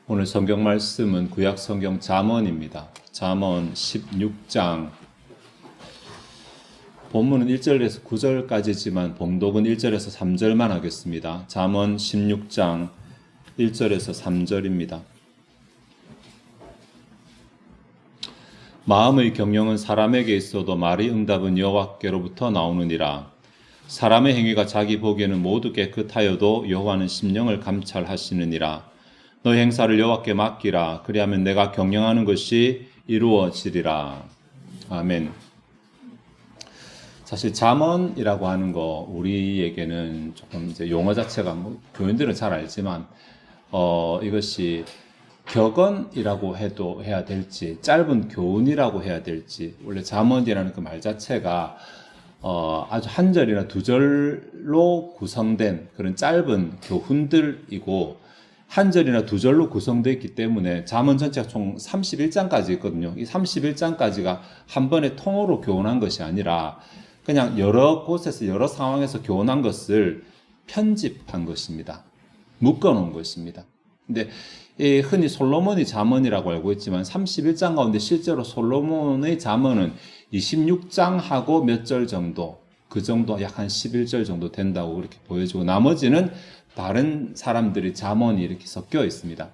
오늘 성경 말씀은 구약 성경 잠언입니다. 잠언 16장. 본문은 1절에서 9절까지지만 봉독은 1절에서 3절만 하겠습니다. 잠언 16장 1절에서 3절입니다. 마음의 경영은 사람에게 있어도 말의 응답은 여호와께로부터 나오느니라. 사람의 행위가 자기 보기에는 모두 깨끗하여도 여호와는 심령을 감찰하시느니라. 너의 행사를 여호와께 맡기라. 그리하면 내가 경영하는 것이 이루어지리라. 아멘. 사실 잠언이라고 하는 거 우리에게는 조금 이제 용어 자체가 교인들은 잘 알지만 이것이 격언이라고 해야 될지 짧은 교훈이라고 해야 될지, 원래 잠언이라는 그 말 자체가 아주 한 절이나 두 절로 구성된 그런 짧은 교훈들이고, 한 절이나 두 절로 구성되어 있기 때문에 잠언 전체가 총 31장까지 있거든요. 이 31장까지가 한 번에 통으로 교훈한 것이 아니라 그냥 여러 곳에서 여러 상황에서 교훈한 것을 편집한 것입니다. 묶어놓은 것입니다. 근데 흔히 솔로몬의 잠언이라고 알고 있지만 31장 가운데 실제로 솔로몬의 잠언은 26장하고 몇 절 정도, 그 정도 약 한 11절 정도 된다고 그렇게 보여지고, 나머지는 다른 사람들의 잠언이 이렇게 섞여 있습니다.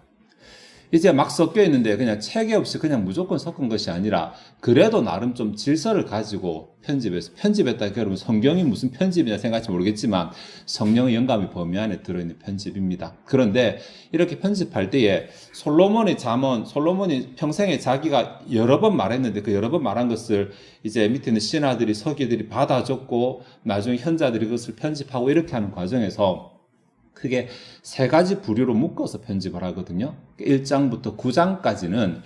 이제 막 섞여 있는데 그냥 체계 없이 그냥 무조건 섞은 것이 아니라 그래도 나름 좀 질서를 가지고 편집했다. 여러분, 성경이 무슨 편집이냐 생각할지 모르겠지만 성령의 영감이 범위 안에 들어있는 편집입니다. 그런데 이렇게 편집할 때에 솔로몬의 잠언, 솔로몬이 평생에 자기가 여러 번 말했는데 그 여러 번 말한 것을 이제 밑에 있는 신하들이, 서기들이 받아 적고 나중에 현자들이 그것을 편집하고 이렇게 하는 과정에서 크게 세 가지 부류로 묶어서 편집을 하거든요. 1장부터 9장까지는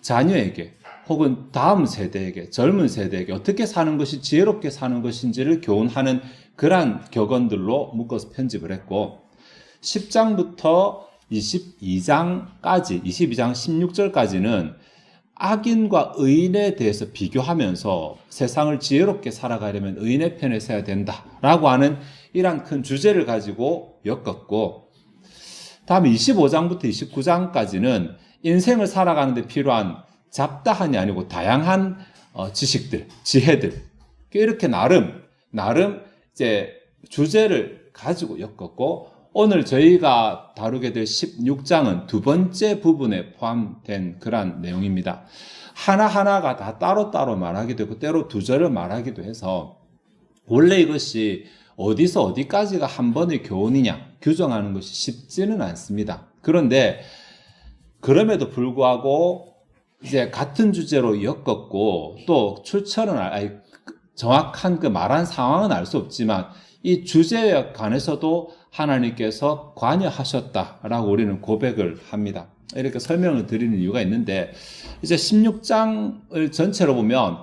자녀에게 혹은 다음 세대에게, 젊은 세대에게 어떻게 사는 것이 지혜롭게 사는 것인지를 교훈하는 그러한 격언들로 묶어서 편집을 했고, 10장부터 22장까지, 22장 16절까지는 악인과 의인에 대해서 비교하면서 세상을 지혜롭게 살아가려면 의인의 편에 서야 된다라고 하는 이러한 큰 주제를 가지고 엮었고, 다음에 25장부터 29장까지는 인생을 살아가는 데 필요한 잡다한이 아니고 다양한 지식들, 지혜들, 이렇게 나름 이제 주제를 가지고 엮었고, 오늘 저희가 다루게 될 16장은 두 번째 부분에 포함된 그러한 내용입니다. 하나하나가 다 따로따로 말하기도 하고 때로 두 절을 말하기도 해서 원래 이것이 어디서 어디까지가 한 번의 교훈이냐 규정하는 것이 쉽지는 않습니다. 그런데 그럼에도 불구하고 이제 같은 주제로 엮었고, 또 출처는 정확한 그 말한 상황은 알 수 없지만 이 주제에 관해서도 하나님께서 관여하셨다라고 우리는 고백을 합니다. 이렇게 설명을 드리는 이유가 있는데, 이제 16장을 전체로 보면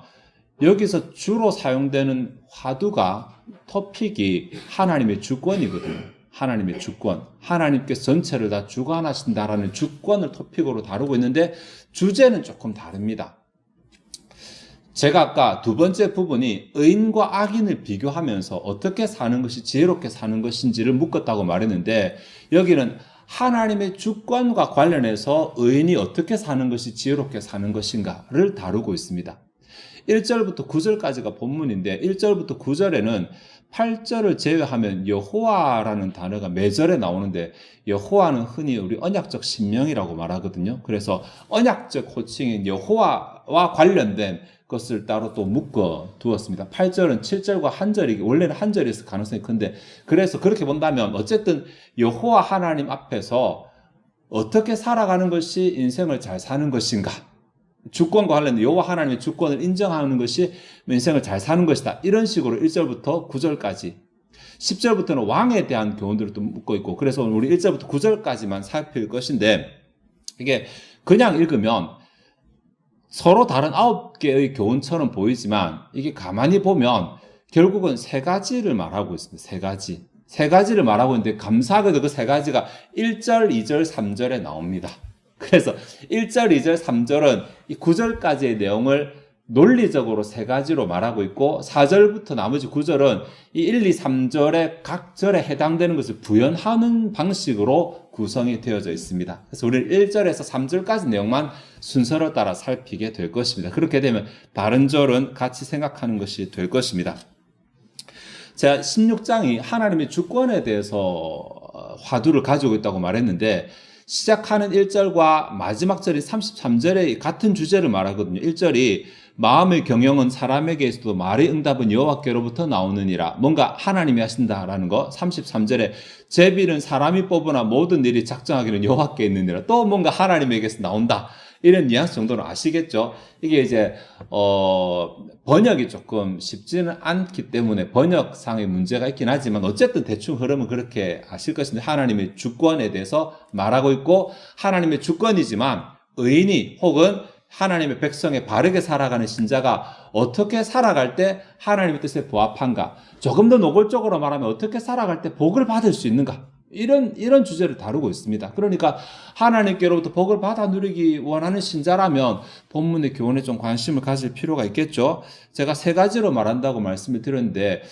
여기서 주로 사용되는 화두가, 토픽이 하나님의 주권이거든요. 하나님의 주권. 하나님께서 전체를 다 주관하신다라는 주권을 토픽으로 다루고 있는데 주제는 조금 다릅니다. 제가 아까 두 번째 부분이 의인과 악인을 비교하면서 어떻게 사는 것이 지혜롭게 사는 것인지를 묶었다고 말했는데, 여기는 하나님의 주권과 관련해서 의인이 어떻게 사는 것이 지혜롭게 사는 것인가를 다루고 있습니다. 1절부터 9절까지가 본문인데 1절부터 9절에는 8절을 제외하면 여호와라는 단어가 매절에 나오는데, 여호와는 흔히 우리 언약적 신명이라고 말하거든요. 그래서 언약적 호칭인 여호와와 관련된 것을 따로 또 묶어 두었습니다. 8절은 7절과 한 절이, 원래는 한 절이었을 가능성이 큰데, 그래서 그렇게 본다면 어쨌든 여호와 하나님 앞에서 어떻게 살아가는 것이 인생을 잘 사는 것인가, 주권과 관련된 여호와 하나님의 주권을 인정하는 것이 인생을 잘 사는 것이다, 이런 식으로 1절부터 9절까지, 10절부터는 왕에 대한 교훈들을 또 묶고 있고, 그래서 우리 1절부터 9절까지만 살필 것인데, 이게 그냥 읽으면 서로 다른 9개의 교훈처럼 보이지만 이게 가만히 보면 결국은 세 가지를 말하고 있습니다. 세 가지를 말하고 있는데 감사하게도 그 세 가지가 1절, 2절, 3절에 나옵니다. 그래서 1절, 2절, 3절은 이 9절까지의 내용을 논리적으로 세 가지로 말하고 있고 4절부터 나머지 9절은 이 1, 2, 3절의 각 절에 해당되는 것을 부연하는 방식으로 구성이 되어져 있습니다. 그래서 우리는 1절에서 3절까지 내용만 순서를 따라 살피게 될 것입니다. 그렇게 되면 다른 절은 같이 생각하는 것이 될 것입니다. 제가 16장이 하나님의 주권에 대해서 화두를 가지고 있다고 말했는데 시작하는 1절과 마지막 절인 33절에 같은 주제를 말하거든요. 1절이 마음의 경영은 사람에게 있어도 말의 응답은 여호와께로부터 나오느니라. 뭔가 하나님이 하신다라는 거. 33절에 제비는 사람이 뽑으나 모든 일이 작정하기는 여호와께 있느니라. 또 뭔가 하나님에게서 나온다. 이런 뉘앙스 정도는 아시겠죠? 이게 이제 번역이 조금 쉽지는 않기 때문에 번역상의 문제가 있긴 하지만 어쨌든 대충 흐름은 그렇게 아실 것인데 하나님의 주권에 대해서 말하고 있고 하나님의 주권이지만 의인이 혹은 하나님의 백성에 바르게 살아가는 신자가 어떻게 살아갈 때 하나님의 뜻에 부합한가, 조금 더 노골적으로 말하면 어떻게 살아갈 때 복을 받을 수 있는가, 이런 주제를 다루고 있습니다. 그러니까 하나님께로부터 복을 받아 누리기 원하는 신자라면 본문의 교훈에 좀 관심을 가질 필요가 있겠죠. 제가 세 가지로 말한다고 말씀을 드렸는데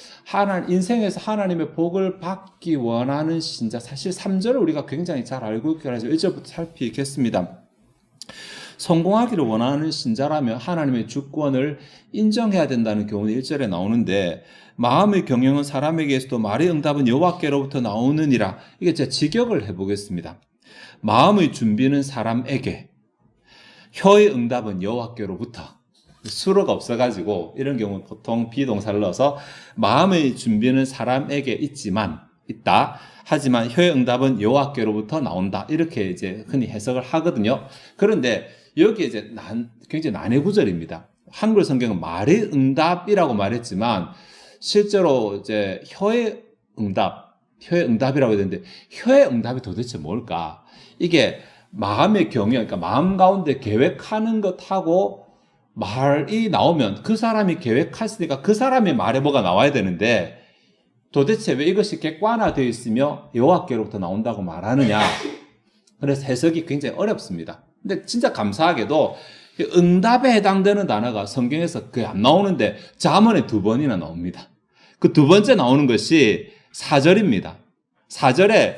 인생에서 하나님의 복을 받기 원하는 신자, 사실 3절을 우리가 굉장히 잘 알고 있긴 하죠. 1절부터 살피겠습니다. 성공하기를 원하는 신자라면 하나님의 주권을 인정해야 된다는 교훈이 1절에 나오는데 마음의 경영은 사람에게서도 말의 응답은 여호와께로부터 나오느니라. 이게 제가 직역을 해보겠습니다. 마음의 준비는 사람에게, 혀의 응답은 여호와께로부터. 수로가 없어가지고 이런 경우는 보통 비동사를 넣어서 마음의 준비는 사람에게 있다. 하지만 혀의 응답은 여호와께로부터 나온다. 이렇게 이제 흔히 해석을 하거든요. 그런데 여기 이제 굉장히 난해 구절입니다. 한글 성경은 말의 응답이라고 말했지만 실제로 이제 혀의 응답이라고 해야 되는데 혀의 응답이 도대체 뭘까? 이게 마음의 경영, 그러니까 마음 가운데 계획하는 것하고 말이 나오면 그 사람이 계획했으니까 그 사람의 말에 뭐가 나와야 되는데 도대체 왜 이것이 객관화되어 있으며 여호와께로부터 나온다고 말하느냐? 그래서 해석이 굉장히 어렵습니다. 근데 진짜 감사하게도 응답에 해당되는 단어가 성경에서 거의 안 나오는데 잠언에 2번이나 나옵니다. 그 두 번째 나오는 것이 4절입니다. 4절에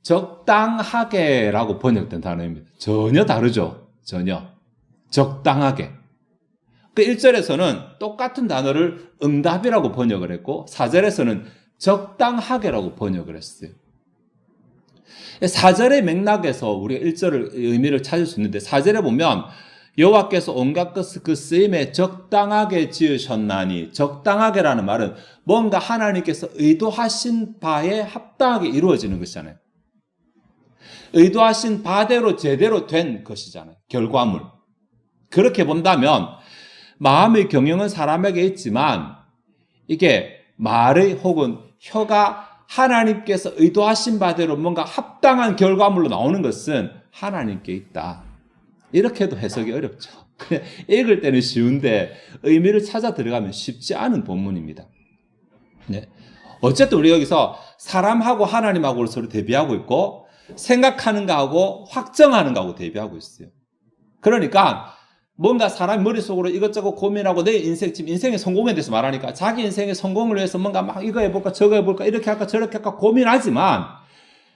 적당하게라고 번역된 단어입니다. 전혀 다르죠. 전혀. 적당하게. 그 1절에서는 똑같은 단어를 응답이라고 번역을 했고 4절에서는 적당하게라고 번역을 했어요. 4절의 맥락에서 우리가 1절의 의미를 찾을 수 있는데 4절에 보면 여호와께서 온갖 것을 그 쓰임에 적당하게 지으셨나니, 적당하게라는 말은 뭔가 하나님께서 의도하신 바에 합당하게 이루어지는 것이잖아요. 의도하신 바대로 제대로 된 것이잖아요. 결과물. 그렇게 본다면 마음의 경영은 사람에게 있지만 이게 말의 혹은 혀가 하나님께서 의도하신 바대로 뭔가 합당한 결과물로 나오는 것은 하나님께 있다. 이렇게도 해석이 어렵죠. 그냥 읽을 때는 쉬운데 의미를 찾아 들어가면 쉽지 않은 본문입니다. 네. 어쨌든 우리 여기서 사람하고 하나님하고 서로 대비하고 있고 생각하는 거하고 확정하는 거하고 대비하고 있어요. 그러니까 뭔가 사람 머릿속으로 이것저것 고민하고 내 인생, 지금 인생의 성공에 대해서 말하니까 자기 인생의 성공을 위해서 뭔가 막 이거 해볼까 저거 해볼까 이렇게 할까 저렇게 할까 고민하지만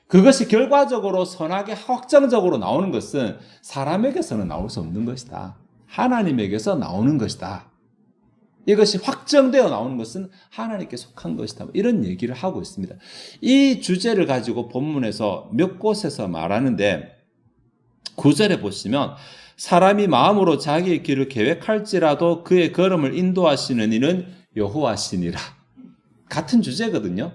그것이 결과적으로 선하게 확정적으로 나오는 것은 사람에게서는 나올 수 없는 것이다. 하나님에게서 나오는 것이다. 이것이 확정되어 나오는 것은 하나님께 속한 것이다. 이런 얘기를 하고 있습니다. 이 주제를 가지고 본문에서 몇 곳에서 말하는데 9절에 보시면 사람이 마음으로 자기의 길을 계획할지라도 그의 걸음을 인도하시는 이는 여호와시니라. 같은 주제거든요.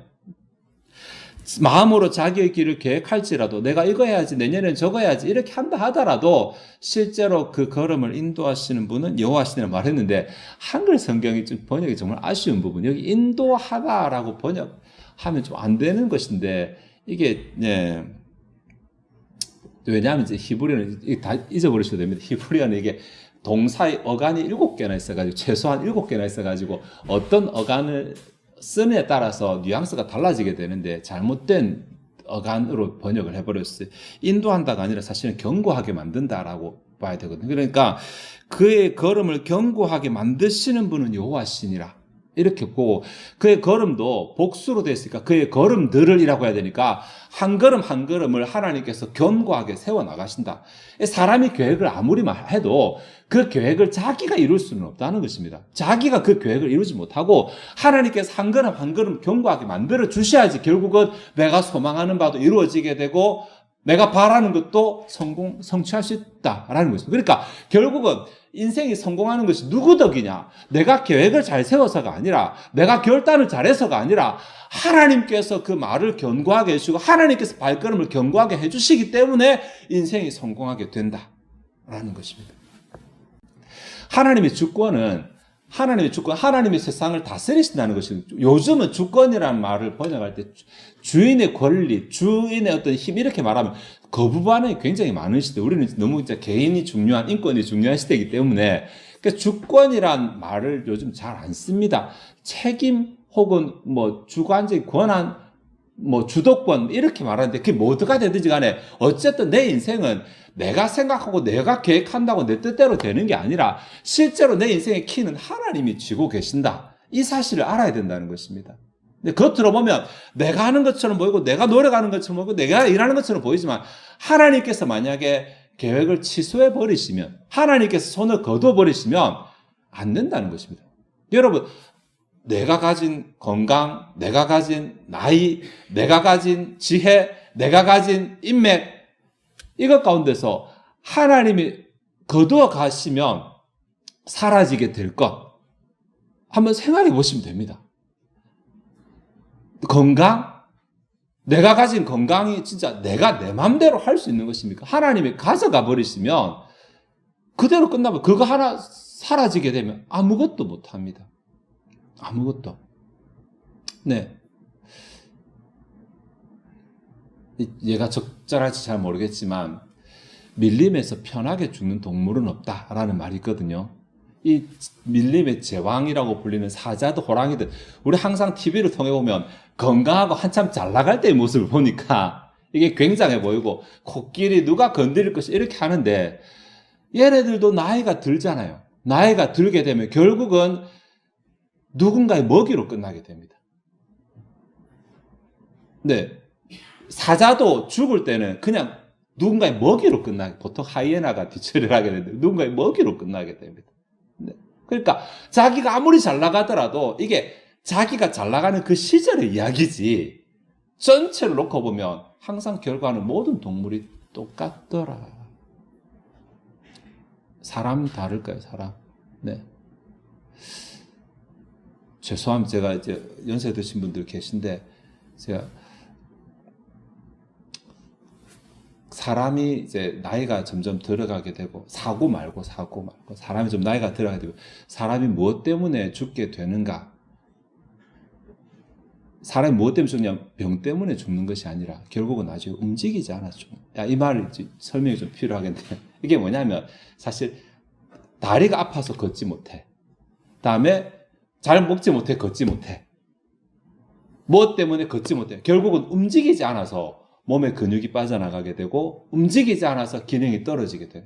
마음으로 자기의 길을 계획할지라도 내가 이거 해야지 내년엔 저거 해야지 이렇게 한다 하더라도 실제로 그 걸음을 인도하시는 분은 여호와시니라 말했는데 한글 성경이 좀 번역이 정말 아쉬운 부분, 여기 인도하다라고 번역하면 좀 안 되는 것인데 이게 왜냐하면 이제 히브리어는 다 잊어버리셔도 됩니다. 히브리어는 이게 동사의 어간이 7개나 있어가지고 최소한 7개나 있어가지고 어떤 어간을 쓰느냐에 따라서 뉘앙스가 달라지게 되는데 잘못된 어간으로 번역을 해버렸어요. 인도한다가 아니라 사실은 경고하게 만든다라고 봐야 되거든요. 그러니까 그의 걸음을 견고하게 만드시는 분은 여호와시니라. 이렇게 보고 그의 걸음도 복수로 됐으니까 그의 걸음들을 이라고 해야 되니까 한 걸음 한 걸음을 하나님께서 견고하게 세워나가신다. 사람이 계획을 아무리 해도 그 계획을 자기가 이룰 수는 없다는 것입니다. 자기가 그 계획을 이루지 못하고 하나님께서 한 걸음 한 걸음 견고하게 만들어 주셔야지 결국은 내가 소망하는 바도 이루어지게 되고 내가 바라는 것도 성취할 수 있다라는 것입니다. 그러니까 결국은 인생이 성공하는 것이 누구 덕이냐? 내가 계획을 잘 세워서가 아니라 내가 결단을 잘해서가 아니라 하나님께서 그 말을 견고하게 해주시고 하나님께서 발걸음을 견고하게 해주시기 때문에 인생이 성공하게 된다라는 것입니다. 하나님의 주권은 하나님의 세상을 다스리신다는 것입니다. 요즘은 주권이라는 말을 번역할 때 주인의 권리, 주인의 어떤 힘 이렇게 말하면 거부 반응이 굉장히 많은 시대. 우리는 너무 이제 개인이 중요한, 인권이 중요한 시대이기 때문에 그러니까 주권이란 말을 요즘 잘 안 씁니다. 책임 혹은 뭐 주관적인 권한, 뭐 주도권 이렇게 말하는데 그게 뭐가 되든지 간에 어쨌든 내 인생은 내가 생각하고 내가 계획한다고 내 뜻대로 되는 게 아니라 실제로 내 인생의 키는 하나님이 쥐고 계신다. 이 사실을 알아야 된다는 것입니다. 근데 겉으로 보면 내가 하는 것처럼 보이고 내가 노력하는 것처럼 보이고 내가 일하는 것처럼 보이지만 하나님께서 만약에 계획을 취소해 버리시면 하나님께서 손을 거둬 버리시면 안 된다는 것입니다. 여러분 내가 가진 건강, 내가 가진 나이, 내가 가진 지혜, 내가 가진 인맥 이것 가운데서 하나님이 거두어 가시면 사라지게 될 것 한번 생각해 보시면 됩니다. 건강? 내가 가진 건강이 진짜 내가 내 맘대로 할 수 있는 것입니까? 하나님이 가져가 버리시면 그대로 끝나면 그거 하나 사라지게 되면 아무것도 못합니다. 아무것도. 네. 얘가 적절할지 잘 모르겠지만 밀림에서 편하게 죽는 동물은 없다라는 말이 있거든요. 이 밀림의 제왕이라고 불리는 사자도 호랑이들 우리 항상 TV를 통해 보면 건강하고 한참 잘 나갈 때의 모습을 보니까 이게 굉장해 보이고 코끼리 누가 건드릴 것이 이렇게 하는데 얘네들도 나이가 들잖아요. 나이가 들게 되면 결국은 누군가의 먹이로 끝나게 됩니다. 네. 사자도 죽을 때는 그냥 누군가의 먹이로 끝나게, 보통 하이에나가 뒤처리를 하게 되는데 누군가의 먹이로 끝나게 됩니다. 네. 그러니까 자기가 아무리 잘 나가더라도 이게 자기가 잘 나가는 그 시절의 이야기지 전체를 놓고 보면 항상 결과는 모든 동물이 똑같더라. 사람 다를까요, 사람? 네. 죄송합니다. 제가 이제 연세 드신 분들 계신데 제가 사람이 이제 나이가 점점 들어가게 되고 사고 말고 사람이 좀 나이가 들어가게 되고 사람이 무엇 때문에 죽게 되는가? 사람이 무엇 때문에 죽냐? 병 때문에 죽는 것이 아니라 결국은 나중에 움직이지 않아서 죽는. 이 말을 설명이 좀 필요하겠는데 이게 뭐냐면 사실 다리가 아파서 걷지 못해. 다음에 잘 먹지 못해 걷지 못해. 무엇 때문에 걷지 못해? 결국은 움직이지 않아서 몸에 근육이 빠져나가게 되고 움직이지 않아서 기능이 떨어지게 돼요.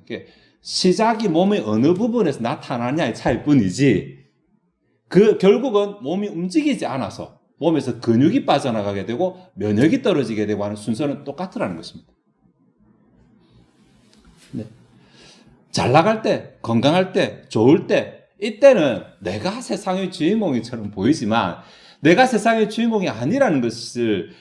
시작이 몸의 어느 부분에서 나타나냐의 차이일 뿐이지 그 결국은 몸이 움직이지 않아서 몸에서 근육이 빠져나가게 되고 면역이 떨어지게 되고 하는 순서는 똑같으라는 것입니다. 네. 잘 나갈 때, 건강할 때, 좋을 때 이때는 내가 세상의 주인공이처럼 보이지만 내가 세상의 주인공이 아니라는 것을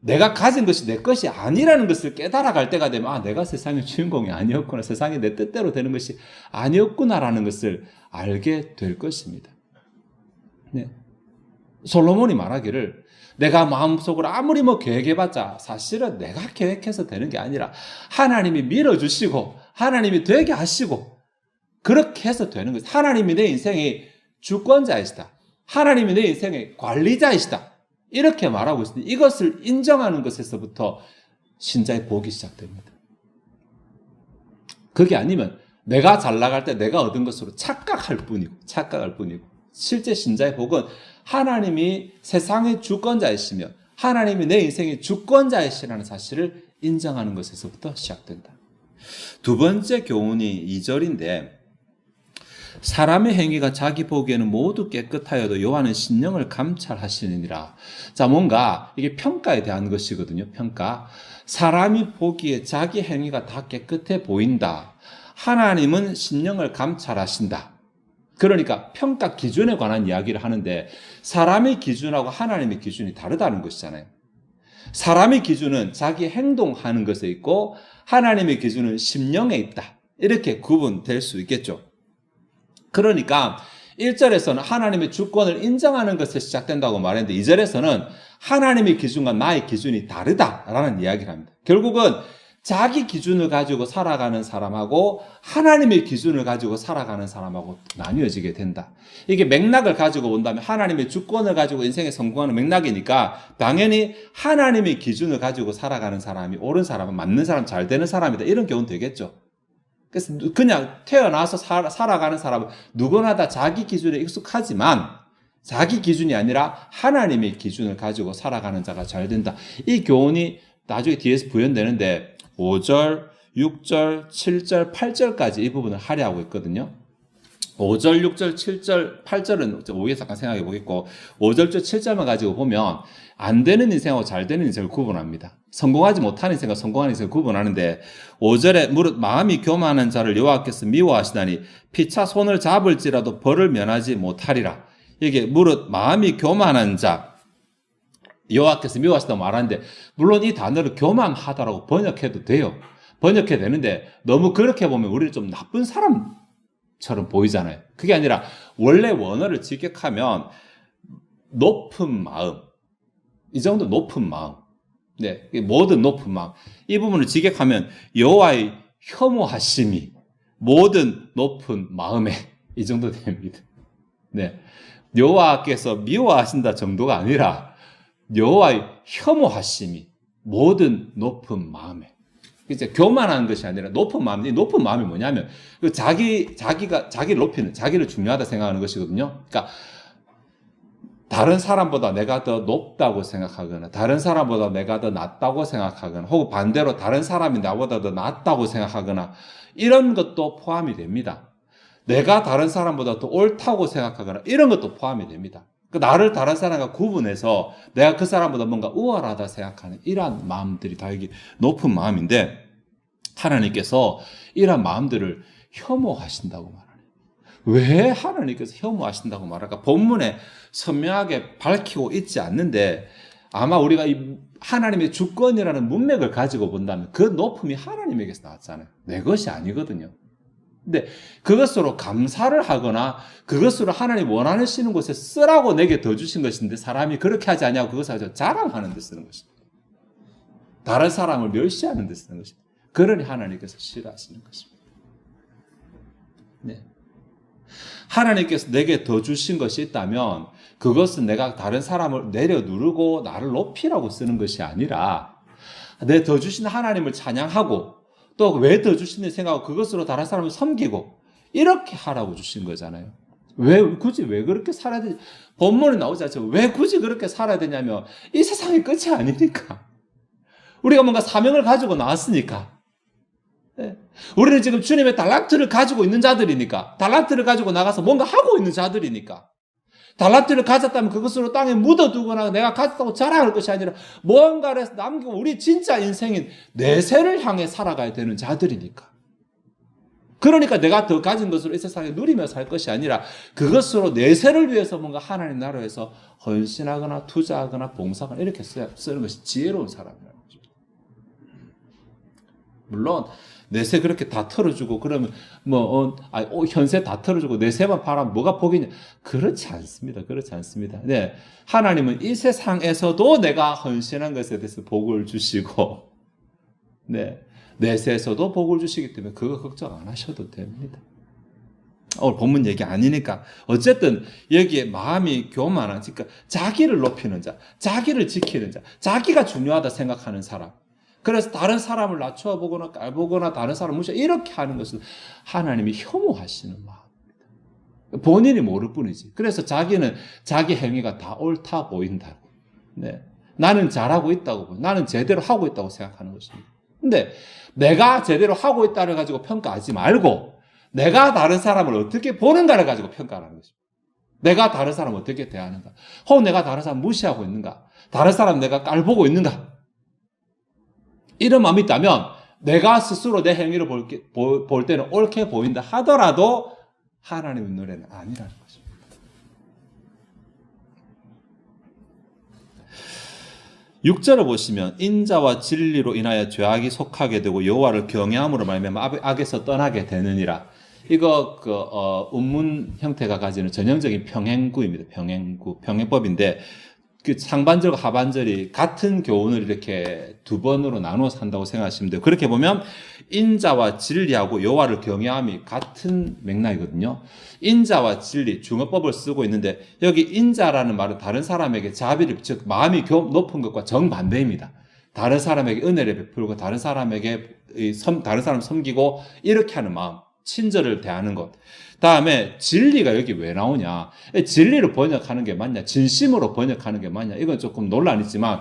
내가 가진 것이 내 것이 아니라는 것을 깨달아갈 때가 되면 내가 세상의 주인공이 아니었구나. 세상이 내 뜻대로 되는 것이 아니었구나라는 것을 알게 될 것입니다. 네. 솔로몬이 말하기를 내가 마음속으로 아무리 계획해봤자 사실은 내가 계획해서 되는 게 아니라 하나님이 밀어주시고 하나님이 되게 하시고 그렇게 해서 되는 것이다. 하나님이 내 인생의 주권자이시다. 하나님이 내 인생의 관리자이시다. 이렇게 말하고 있습니다. 이것을 인정하는 것에서부터 신자의 복이 시작됩니다. 그게 아니면 내가 잘 나갈 때 내가 얻은 것으로 착각할 뿐이고 실제 신자의 복은 하나님이 세상의 주권자이시며 하나님이 내 인생의 주권자이시라는 사실을 인정하는 것에서부터 시작된다. 두 번째 교훈이 2절인데 사람의 행위가 자기 보기에는 모두 깨끗하여도 여호와는 심령을 감찰하시느니라. 자, 뭔가 이게 평가에 대한 것이거든요. 평가. 사람이 보기에 자기 행위가 다 깨끗해 보인다. 하나님은 심령을 감찰하신다. 그러니까 평가 기준에 관한 이야기를 하는데 사람의 기준하고 하나님의 기준이 다르다는 것이잖아요. 사람의 기준은 자기 행동하는 것에 있고 하나님의 기준은 심령에 있다. 이렇게 구분될 수 있겠죠. 그러니까 1절에서는 하나님의 주권을 인정하는 것에 시작된다고 말했는데 2절에서는 하나님의 기준과 나의 기준이 다르다라는 이야기를 합니다. 결국은 자기 기준을 가지고 살아가는 사람하고 하나님의 기준을 가지고 살아가는 사람하고 나뉘어지게 된다. 이게 맥락을 가지고 본다면 하나님의 주권을 가지고 인생에 성공하는 맥락이니까 당연히 하나님의 기준을 가지고 살아가는 사람이 옳은 사람은 맞는 사람, 잘 되는 사람이다. 이런 교훈 되겠죠. 그래서 그냥 태어나서 살아가는 사람은 누구나 다 자기 기준에 익숙하지만 자기 기준이 아니라 하나님의 기준을 가지고 살아가는 자가 잘 된다. 이 교훈이 나중에 뒤에서 부연되는데 5절, 6절, 7절, 8절까지 이 부분을 할애하고 있거든요. 5절, 6절, 7절, 8절은 오해서 잠깐 생각해 보겠고 5절부터 7절만 가지고 보면 안 되는 인생하고 잘 되는 인생을 구분합니다. 성공하지 못하는 인생과 성공하는 인생을 구분하는데 5절에 무릇 마음이 교만한 자를 여호와께서 미워하시다니 피차 손을 잡을지라도 벌을 면하지 못하리라. 이게 무릇 마음이 교만한 자 여호와께서 미워하시다고 말하는데 물론 이 단어를 교만하다라고 번역해도 돼요. 번역해도 되는데 너무 그렇게 보면 우리는 좀 나쁜 사람처럼 보이잖아요. 그게 아니라 원래 원어를 직역하면 높은 마음, 이 정도 높은 마음, 네, 모든 높은 마음, 이 부분을 직역하면 여호와의 혐오하심이 모든 높은 마음에 이 정도 됩니다. 네, 여호와께서 미워하신다 정도가 아니라 여호와의 혐오하심이 모든 높은 마음에, 이제 교만한 것이 아니라 높은 마음. 이 높은 마음이 뭐냐면 자기를 높이는, 자기를 중요하다 생각하는 것이거든요. 그러니까 다른 사람보다 내가 더 높다고 생각하거나 다른 사람보다 내가 더 낫다고 생각하거나 혹은 반대로 다른 사람이 나보다 더 낫다고 생각하거나 이런 것도 포함이 됩니다. 내가 다른 사람보다 더 옳다고 생각하거나 이런 것도 포함이 됩니다. 나를 다른 사람과 구분해서 내가 그 사람보다 뭔가 우월하다 생각하는 이러한 마음들이 다 여기 높은 마음인데 하나님께서 이러한 마음들을 혐오하신다고 말하네요. 왜 하나님께서 혐오하신다고 말할까? 본문에 선명하게 밝히고 있지 않는데 아마 우리가 이 하나님의 주권이라는 문맥을 가지고 본다면 그 높음이 하나님에게서 나왔잖아요. 내 것이 아니거든요. 근데 그것으로 감사를 하거나 그것으로 하나님 원하시는 곳에 쓰라고 내게 더 주신 것인데 사람이 그렇게 하지 않냐고 그것을 아주 자랑하는 데 쓰는 것입니다. 다른 사람을 멸시하는 데 쓰는 것입니다. 그러니 하나님께서 싫어하시는 것입니다. 네. 하나님께서 내게 더 주신 것이 있다면 그것은 내가 다른 사람을 내려 누르고 나를 높이라고 쓰는 것이 아니라 내 더 주신 하나님을 찬양하고 또 왜 더 주시는지 생각하고 그것으로 다른 사람을 섬기고 이렇게 하라고 주신 거잖아요. 굳이 왜 그렇게 살아야 되지? 본문에 나오지 않죠. 왜 굳이 그렇게 살아야 되냐면 이 세상의 끝이 아니니까. 우리가 뭔가 사명을 가지고 나왔으니까. 네. 우리는 지금 주님의 달란트를 가지고 있는 자들이니까. 달란트를 가지고 나가서 뭔가 하고 있는 자들이니까. 달란트를 가졌다면 그것으로 땅에 묻어두거나 내가 가졌다고 자랑할 것이 아니라 무언가를 해서 남기고 우리 진짜 인생인 내세를 향해 살아가야 되는 자들이니까. 그러니까 내가 더 가진 것으로 이 세상에 누리며 살 것이 아니라 그것으로 내세를 위해서 뭔가 하나님 나라에서 헌신하거나 투자하거나 봉사하거나 이렇게 쓰는 것이 지혜로운 사람이라는 거죠. 물론 내세 그렇게 다 털어주고 그러면 현세 다 털어주고 내세만 팔아면 뭐가 복이냐? 그렇지 않습니다. 그렇지 않습니다. 네, 하나님은 이 세상에서도 내가 헌신한 것에 대해서 복을 주시고, 네, 내세에서도 복을 주시기 때문에 그거 걱정 안 하셔도 됩니다. 오늘 본문 얘기 아니니까 어쨌든 여기에 마음이 교만한, 그러니까 자기를 높이는 자, 자기를 지키는 자, 자기가 중요하다 생각하는 사람. 그래서 다른 사람을 낮춰보거나 깔보거나 다른 사람을 무시하고 이렇게 하는 것은 하나님이 혐오하시는 마음입니다. 본인이 모를 뿐이지. 그래서 자기는 자기 행위가 다 옳다 보인다고. 네. 나는 잘하고 있다고, 나는 제대로 하고 있다고 생각하는 것입니다. 근데 내가 제대로 하고 있다를 가지고 평가하지 말고 내가 다른 사람을 어떻게 보는가를 가지고 평가하는 것입니다. 내가 다른 사람을 어떻게 대하는가? 혹은 내가 다른 사람 무시하고 있는가? 다른 사람 내가 깔보고 있는가? 이런 마음이 있다면 내가 스스로 내 행위를 볼 때는 옳게 보인다 하더라도 하나님의 눈에는 아니라는 것입니다. 육절을 보시면 인자와 진리로 인하여 죄악이 속하게 되고 여호와를 경외함으로 말미암아 악에서 떠나게 되느니라. 이거 운문 형태가 가지는 전형적인 평행구입니다. 평행법인데 그 상반절과 하반절이 같은 교훈을 이렇게 두 번으로 나누어서 한다고 생각하시면 돼요. 그렇게 보면 인자와 진리하고 여호와를 경외함이 같은 맥락이거든요. 인자와 진리, 중어법을 쓰고 있는데 여기 인자라는 말은 다른 사람에게 자비를, 즉 마음이 높은 것과 정반대입니다. 다른 사람에게 은혜를 베풀고 다른 사람 섬기고 이렇게 하는 마음, 친절을 대하는 것. 다음에 진리가 여기 왜 나오냐? 진리를 번역하는 게 맞냐? 진심으로 번역하는 게 맞냐? 이건 조금 논란이 있지만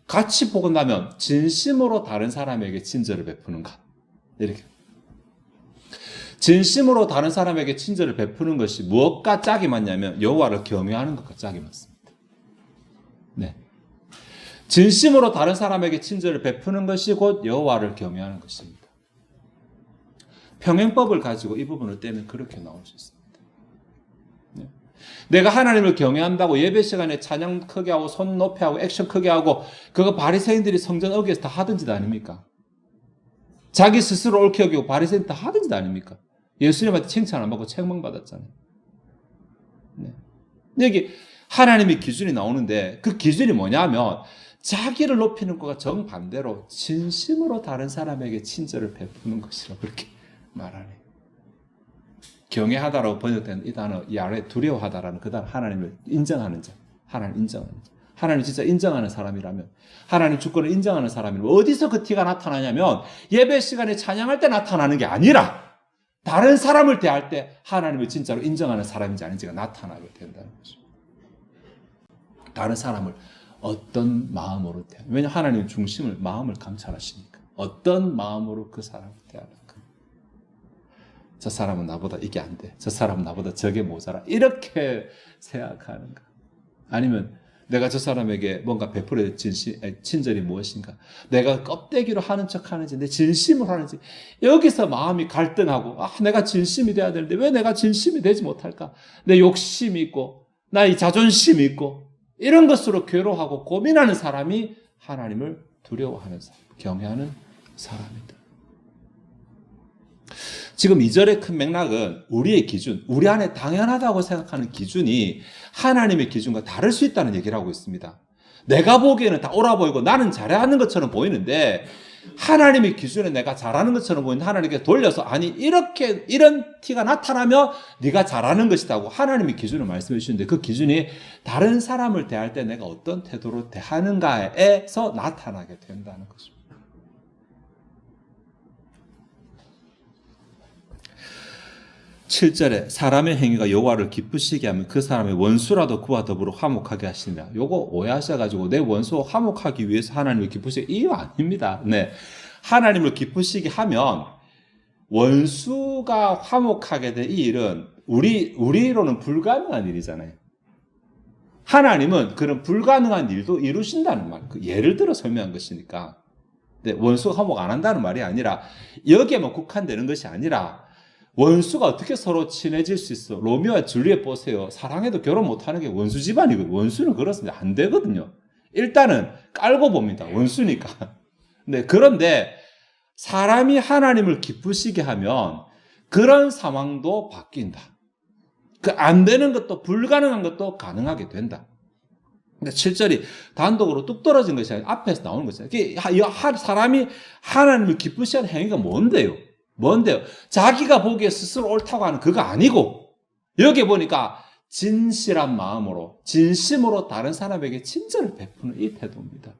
같이 보고 나면 진심으로 다른 사람에게 친절을 베푸는가? 이렇게. 진심으로 다른 사람에게 친절을 베푸는 것이 무엇과 짝이 맞냐면 여호와를 경외하는 것과 짝이 맞습니다. 네. 진심으로 다른 사람에게 친절을 베푸는 것이 곧 여호와를 경외하는 것입니다. 평행법을 가지고 이 부분을 떼면 그렇게 나올 수 있습니다. 네. 내가 하나님을 경외한다고 예배 시간에 찬양 크게 하고 손 높이 하고 액션 크게 하고 그거 바리새인들이 성전 어귀에서 다 하던 짓 아닙니까? 자기 스스로 옳게 여기고 바리새인 다 하던 짓 아닙니까? 예수님한테 칭찬 안 받고 책망받았잖아요. 네. 여기 하나님의 기준이 나오는데 그 기준이 뭐냐면 자기를 높이는 것과 정반대로 진심으로 다른 사람에게 친절을 베푸는 것이라고 그렇게 말하네. 경외하다라고 번역된 이 단어, 이 아래 두려워하다라는 그 단어, 하나님을 인정하는 자, 하나님 인정하는 자. 하나님 진짜 인정하는 사람이라면, 하나님 주권을 인정하는 사람이라면 어디서 그 티가 나타나냐면 예배 시간에 찬양할 때 나타나는 게 아니라 다른 사람을 대할 때 하나님을 진짜로 인정하는 사람인지 아닌지가 나타나게 된다는 거죠. 다른 사람을 어떤 마음으로 대하는, 왜냐하면 하나님 중심을, 마음을 감찰하시니까 어떤 마음으로 그 사람을 대하는가. 저 사람은 나보다 이게 안 돼. 저 사람은 나보다 저게 모자라. 이렇게 생각하는가. 아니면 내가 저 사람에게 뭔가 베풀어야 친절이 무엇인가. 내가 껍데기로 하는 척 하는지 내 진심으로 하는지. 여기서 마음이 갈등하고 내가 진심이 돼야 되는데 왜 내가 진심이 되지 못할까. 내 욕심이 있고 나의 자존심이 있고 이런 것으로 괴로워하고 고민하는 사람이 하나님을 두려워하는 사람, 경외하는 사람이다. 지금 2절의 큰 맥락은 우리의 기준, 우리 안에 당연하다고 생각하는 기준이 하나님의 기준과 다를 수 있다는 얘기를 하고 있습니다. 내가 보기에는 다 옳아 보이고 나는 잘하는 것처럼 보이는데 하나님의 기준에 내가 잘하는 것처럼 보이는 하나님께 돌려서 아니 이렇게 이런 티가 나타나면 네가 잘하는 것이라고 하나님의 기준을 말씀해 주시는데 그 기준이 다른 사람을 대할 때 내가 어떤 태도로 대하는가에서 나타나게 된다는 것입니다. 7절에 사람의 행위가 여호와를 기쁘시게 하면 그 사람의 원수라도 그와 더불어 화목하게 하시니라. 요거 오해하셔가지고 내 원수 화목하기 위해서 하나님을 기쁘시게 이거 아닙니다. 네, 하나님을 기쁘시게 하면 원수가 화목하게 된 이 일은 우리로는 불가능한 일이잖아요. 하나님은 그런 불가능한 일도 이루신다는 말. 예를 들어 설명한 것이니까. 네, 원수가 화목 안 한다는 말이 아니라 여기에만 국한되는 것이 아니라. 원수가 어떻게 서로 친해질 수 있어? 로미오와 줄리엣 보세요. 사랑해도 결혼 못하는 게 원수 집안이거든요. 원수는 그렇습니다. 안 되거든요. 일단은 깔고 봅니다. 원수니까. 네, 그런데 사람이 하나님을 기쁘시게 하면 그런 상황도 바뀐다. 그 안 되는 것도 불가능한 것도 가능하게 된다. 근데 7절이 단독으로 뚝 떨어진 것이 아니라 앞에서 나오는 것이잖아요. 사람이 하나님을 기쁘시게 하는 행위가 뭔데요? 자기가 보기에 스스로 옳다고 하는 그거 아니고 여기 보니까 진실한 마음으로 진심으로 다른 사람에게 친절을 베푸는 이 태도입니다.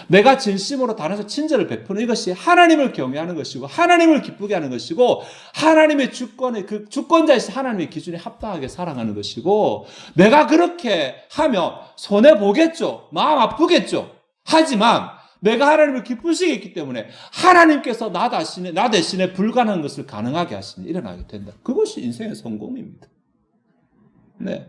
내가 진심으로 다른 사람에게 친절을 베푸는 이것이 하나님을 경외하는 것이고 하나님을 기쁘게 하는 것이고 하나님의 주권의 그 주권자이신 하나님의 기준에 합당하게 살아가는 것이고 내가 그렇게 하면 손해보겠죠. 마음 아프겠죠. 하지만 내가 하나님을 기쁘시게 했기 때문에 하나님께서 나 대신에 불가능한 것을 가능하게 하시니 일어나게 된다. 그것이 인생의 성공입니다. 네.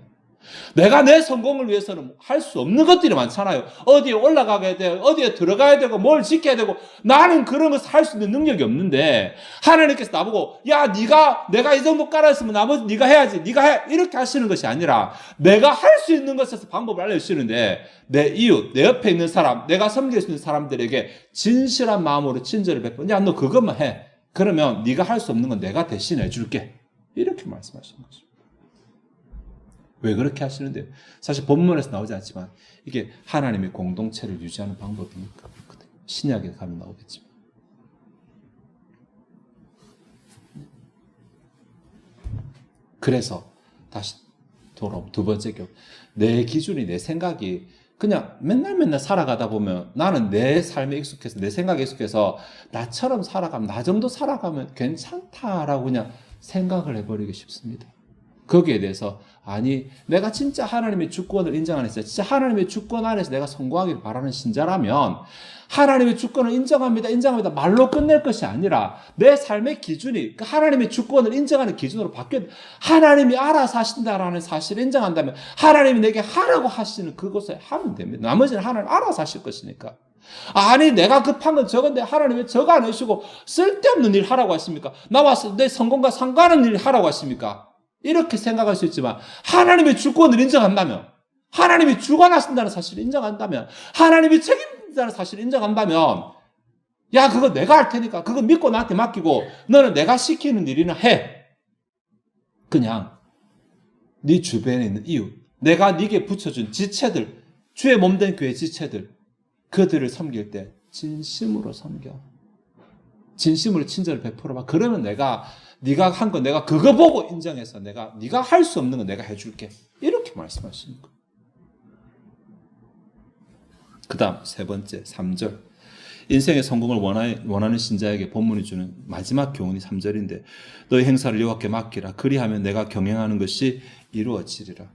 내가 내 성공을 위해서는 할 수 없는 것들이 많잖아요. 어디에 올라가야 되고 어디에 들어가야 되고 뭘 지켜야 되고 나는 그런 것을 할 수 있는 능력이 없는데 하나님께서 나보고 야 내가 이 정도 깔았으면 나머지 네가 해야지 네가 해 이렇게 하시는 것이 아니라 내가 할 수 있는 것에서 방법을 알려주시는데 내 이웃 내 옆에 있는 사람 내가 섬길 수 있는 사람들에게 진실한 마음으로 친절을 베풀어 야 너 그것만 해 그러면 네가 할 수 없는 건 내가 대신해 줄게 이렇게 말씀하시는 거죠. 왜 그렇게 하시는데요? 사실 본문에서 나오지 않지만 이게 하나님의 공동체를 유지하는 방법이니까 신약에 가면 나오겠지만 그래서 다시 돌아오면 두 번째 격 내 기준이 내 생각이 그냥 맨날 살아가다 보면 나는 내 삶에 익숙해서 내 생각에 익숙해서 나처럼 살아가면 나 정도 살아가면 괜찮다라고 그냥 생각을 해버리기 쉽습니다. 거기에 대해서 아니 내가 진짜 하나님의 주권을 인정하는 신자 진짜 하나님의 주권 안에서 내가 성공하기를 바라는 신자라면 하나님의 주권을 인정합니다 말로 끝낼 것이 아니라 내 삶의 기준이 하나님의 주권을 인정하는 기준으로 바뀌어 하나님이 알아서 하신다라는 사실을 인정한다면 하나님이 내게 하라고 하시는 그것을 하면 됩니다. 나머지는 하나님 알아서 하실 것이니까. 아니 내가 급한 건 저건데 하나님 왜 저거 안 해주시고 쓸데없는 일 하라고 하십니까? 나와 내 성공과 상관없는 일 하라고 하십니까? 이렇게 생각할 수 있지만 하나님의 주권을 인정한다면 하나님이 주관하신다는 사실을 인정한다면 하나님이 책임진다는 사실을 인정한다면 야 그거 내가 할 테니까 그거 믿고 나한테 맡기고 너는 내가 시키는 일이나 해. 그냥 네 주변에 있는 이웃 내가 네게 붙여준 지체들 주의 몸된 교회 지체들 그들을 섬길 때 진심으로 섬겨 진심으로 친절을 베풀어봐. 그러면 네가 한 거 내가 그거 보고 인정해서 네가 할 수 없는 거 내가 해줄게. 이렇게 말씀하시는 거예요. 그 다음 세 번째 3절 인생의 성공을 원하는 신자에게 본문이 주는 마지막 교훈이 3절인데 너희 행사를 여호와께 맡기라. 그리하면 내가 경영하는 것이 이루어지리라.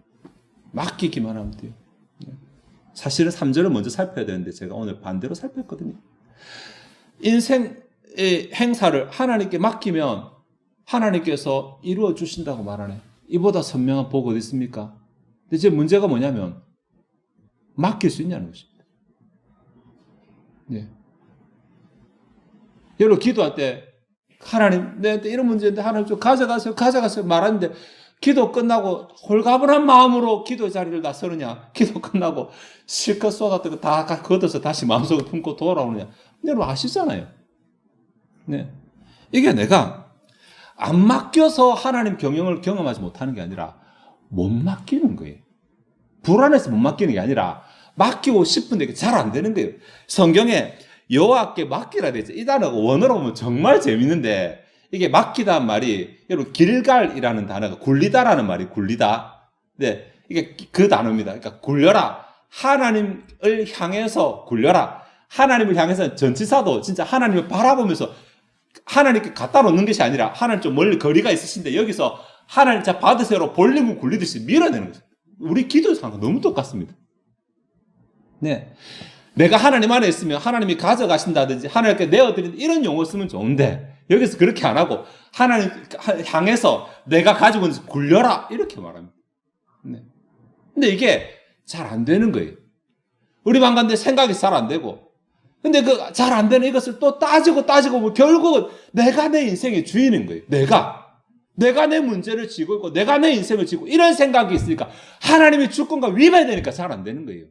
맡기기만 하면 돼요. 사실은 3절을 먼저 살펴야 되는데 제가 오늘 반대로 살폈거든요. 인생의 행사를 하나님께 맡기면 하나님께서 이루어 주신다고 말하네. 이보다 선명한 복 어디 있습니까? 근데 이제 문제가 뭐냐면 맡길 수 있냐는 것입니다. 네. 여러분 기도할 때 하나님 내한테 이런 문제인데 하나님 좀 가져가세요 말하는데 기도 끝나고 홀가분한 마음으로 기도 자리를 나서느냐 기도 끝나고 실컷 쏟았던 거 다 걷어서 다시 마음속에 품고 돌아오느냐 여러분 아시잖아요. 네. 이게 내가 안 맡겨서 하나님 경영을 경험하지 못하는 게 아니라 못 맡기는 거예요. 불안해서 못 맡기는 게 아니라 맡기고 싶은데 잘 안 되는 거예요. 성경에 여호와께 맡기라 되죠. 이 단어가 원어로 보면 정말 재밌는데 이게 맡기다는 말이 여러분 길갈이라는 단어가 굴리다라는 말이 굴리다. 네, 이게 그 단어입니다. 그러니까 굴려라. 하나님을 향해서 굴려라. 하나님을 향해서 전치사도 진짜 하나님을 바라보면서 하나님께 갖다 놓는 것이 아니라 하나님 좀 멀리 거리가 있으신데 여기서 하나님 자 받으세요로 볼륨을 굴리듯이 밀어내는 거죠. 우리 기도에서 하는 거 너무 똑같습니다. 네, 내가 하나님 안에 있으면 하나님이 가져가신다든지 하나님께 내어드린 이런 용어 쓰면 좋은데 여기서 그렇게 안 하고 하나님 향해서 내가 가지고 있는 굴려라 이렇게 말합니다. 네. 근데 이게 잘 안 되는 거예요. 우리 방간데 생각이 잘 안 되고 근데 그 잘 안 되는 이것을 또 따지고 뭐 결국은 내가 내 인생의 주인인 거예요. 내가 내 문제를 지고 있고 내가 내 인생을 지고 이런 생각이 있으니까 하나님의 주권과 위배되니까 잘 안 되는 거예요.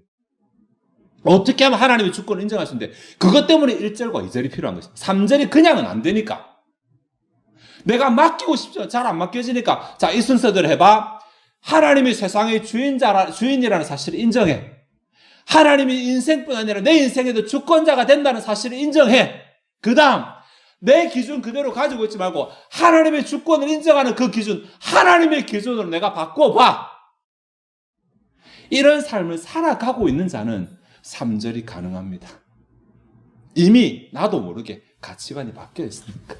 어떻게 하면 하나님의 주권을 인정하시는데 그것 때문에 1절과 2절이 필요한 것입니다. 3절이 그냥은 안 되니까 내가 맡기고 싶죠. 잘 안 맡겨지니까 자, 이 순서대로 해봐. 하나님이 세상의 주인이라는 사실을 인정해. 하나님이 인생뿐 아니라 내 인생에도 주권자가 된다는 사실을 인정해. 그 다음 내 기준 그대로 가지고 있지 말고 하나님의 주권을 인정하는 그 기준 하나님의 기준으로 내가 바꿔봐. 이런 삶을 살아가고 있는 자는 3절이 가능합니다. 이미 나도 모르게 가치관이 바뀌어 있으니까.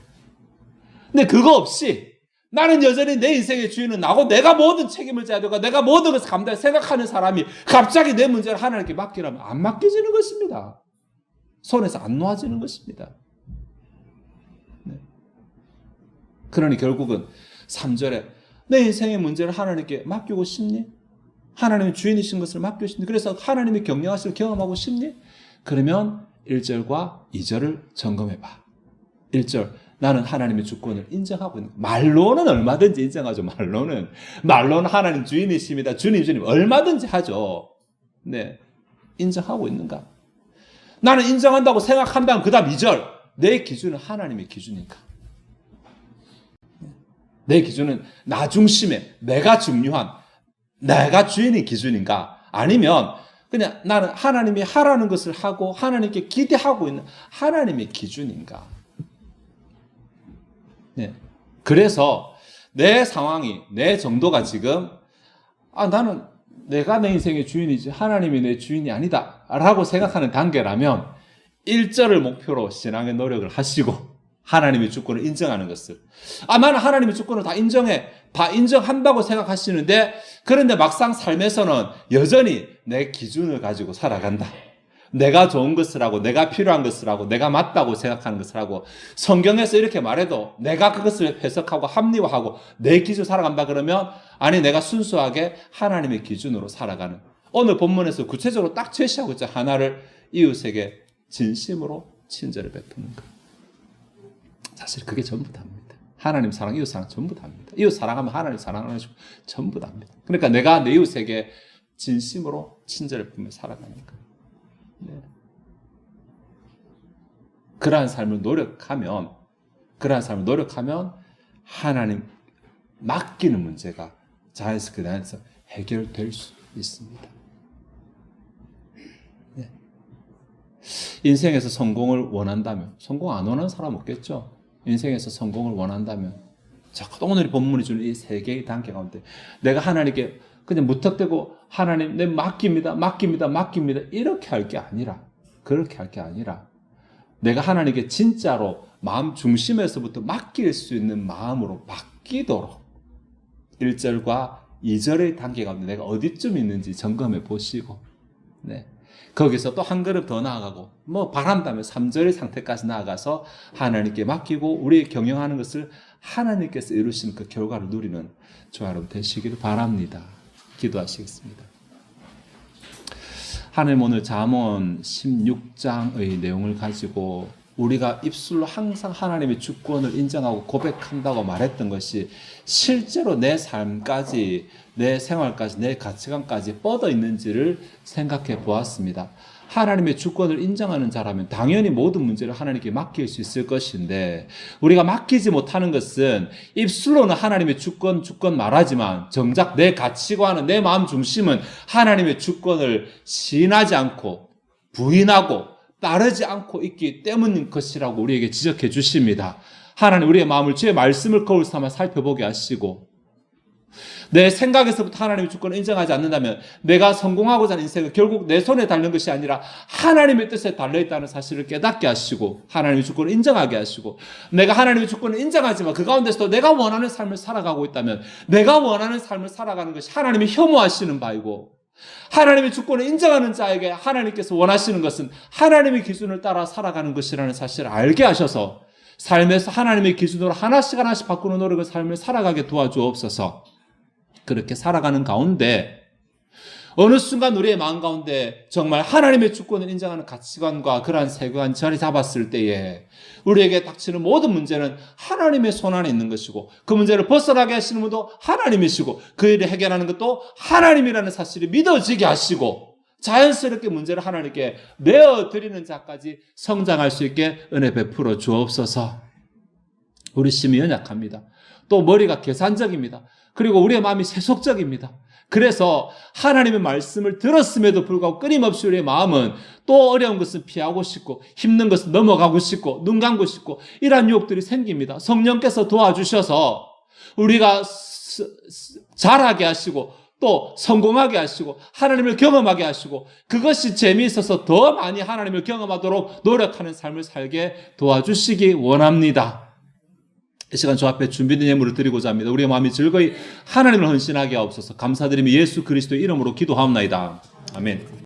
근데 그거 없이 나는 여전히 내 인생의 주인은 나고 내가 모든 책임을 져야 되고 내가 모든 것을 감당해 생각하는 사람이 갑자기 내 문제를 하나님께 맡기라면 안 맡겨지는 것입니다. 손에서 안 놓아지는 것입니다. 네. 그러니 결국은 3절에 내 인생의 문제를 하나님께 맡기고 싶니? 하나님의 주인이신 것을 맡기고 싶니? 그래서 하나님이 경영하시를 경험하고 싶니? 그러면 1절과 2절을 점검해봐. 1절, 나는 하나님의 주권을 인정하고 있는 거야. 말로는 얼마든지 인정하죠. 말로는 하나님 주인이십니다. 주님 얼마든지 하죠. 네, 인정하고 있는가? 나는 인정한다고 생각한다면 그 다음 2절, 내 기준은 하나님의 기준인가? 내 기준은 나 중심의, 내가 중요한, 내가 주인의 기준인가? 아니면 그냥 나는 하나님이 하라는 것을 하고 하나님께 기대하고 있는 하나님의 기준인가? 네. 그래서 내 상황이, 내 정도가 지금 나는 내가 내 인생의 주인이지 하나님이 내 주인이 아니다 라고 생각하는 단계라면 1절을 목표로 신앙의 노력을 하시고 하나님의 주권을 인정하는 것을 나는 하나님의 주권을 다 인정해, 다 인정한다고 생각하시는데 그런데 막상 삶에서는 여전히 내 기준을 가지고 살아간다. 내가 좋은 것을 하고 내가 필요한 것을 하고 내가 맞다고 생각하는 것을 하고 성경에서 이렇게 말해도 내가 그것을 해석하고 합리화하고 내 기준으로 살아간다 그러면 아니 내가 순수하게 하나님의 기준으로 살아가는 오늘 본문에서 구체적으로 딱 제시하고 있죠. 하나를 이웃에게 진심으로 친절을 베푸는 것. 사실 그게 전부 다입니다. 하나님 사랑, 이웃 사랑 전부 다입니다. 이웃 사랑하면 하나님 사랑하는 것 전부 다입니다. 그러니까 내가 내 이웃에게 진심으로 친절을 베푸며 살아가는 것. 네. 그러한 삶을 노력하면 하나님 맡기는 문제가 자연스럽게 나에서 해결될 수 있습니다. 네. 인생에서 성공을 원한다면, 성공 안 원하는 사람 없겠죠? 인생에서 성공을 원한다면, 자, 오늘 본문이 주는 이 세 개의 단계 가운데 내가 하나님께 그냥 무턱대고 하나님 내 맡깁니다 이렇게 할 게 아니라 그렇게 할 게 아니라 내가 하나님께 진짜로 마음 중심에서부터 맡길 수 있는 마음으로 바뀌도록 1절과 2절의 단계 가운데 내가 어디쯤 있는지 점검해 보시고 네. 거기서 또 한 걸음 더 나아가고 바란다면 3절의 상태까지 나아가서 하나님께 맡기고 우리 경영하는 것을 하나님께서 이루시는 그 결과를 누리는 저와 여러분 되시기를 바랍니다. 기도하시겠습니다. 하나님 오늘 잠언 16장의 내용을 가지고 우리가 입술로 항상 하나님의 주권을 인정하고 고백한다고 말했던 것이 실제로 내 삶까지, 내 생활까지, 내 가치관까지 뻗어 있는지를 생각해 보았습니다. 하나님의 주권을 인정하는 자라면 당연히 모든 문제를 하나님께 맡길 수 있을 것인데 우리가 맡기지 못하는 것은 입술로는 하나님의 주권 말하지만 정작 내 가치관은 내 마음 중심은 하나님의 주권을 시인하지 않고 부인하고 따르지 않고 있기 때문인 것이라고 우리에게 지적해 주십니다. 하나님 우리의 마음을 주의 말씀을 거울 삼아 살펴보게 하시고 내 생각에서부터 하나님의 주권을 인정하지 않는다면 내가 성공하고자 하는 인생은 결국 내 손에 달린 것이 아니라 하나님의 뜻에 달려있다는 사실을 깨닫게 하시고 하나님의 주권을 인정하게 하시고 내가 하나님의 주권을 인정하지만 그 가운데서도 내가 원하는 삶을 살아가고 있다면 내가 원하는 삶을 살아가는 것이 하나님이 혐오하시는 바이고 하나님의 주권을 인정하는 자에게 하나님께서 원하시는 것은 하나님의 기준을 따라 살아가는 것이라는 사실을 알게 하셔서 삶에서 하나님의 기준으로 하나씩 바꾸는 노력을 삶을 살아가게 도와주옵소서. 그렇게 살아가는 가운데 어느 순간 우리의 마음 가운데 정말 하나님의 주권을 인정하는 가치관과 그러한 세계관이 자리 잡았을 때에 우리에게 닥치는 모든 문제는 하나님의 손 안에 있는 것이고 그 문제를 벗어나게 하시는 분도 하나님이시고 그 일을 해결하는 것도 하나님이라는 사실이 믿어지게 하시고 자연스럽게 문제를 하나님께 내어드리는 자까지 성장할 수 있게 은혜 베풀어 주옵소서. 우리 심히 연약합니다. 또 머리가 계산적입니다. 그리고 우리의 마음이 세속적입니다. 그래서 하나님의 말씀을 들었음에도 불구하고 끊임없이 우리의 마음은 또 어려운 것은 피하고 싶고 힘든 것은 넘어가고 싶고 눈 감고 싶고 이러한 유혹들이 생깁니다. 성령께서 도와주셔서 우리가 잘하게 하시고 또 성공하게 하시고 하나님을 경험하게 하시고 그것이 재미있어서 더 많이 하나님을 경험하도록 노력하는 삶을 살게 도와주시기 원합니다. 이 시간 저 앞에 준비된 예물을 드리고자 합니다. 우리의 마음이 즐거이 하나님을 헌신하게 하옵소서. 감사드리며 예수 그리스도의 이름으로 기도하옵나이다. 아멘.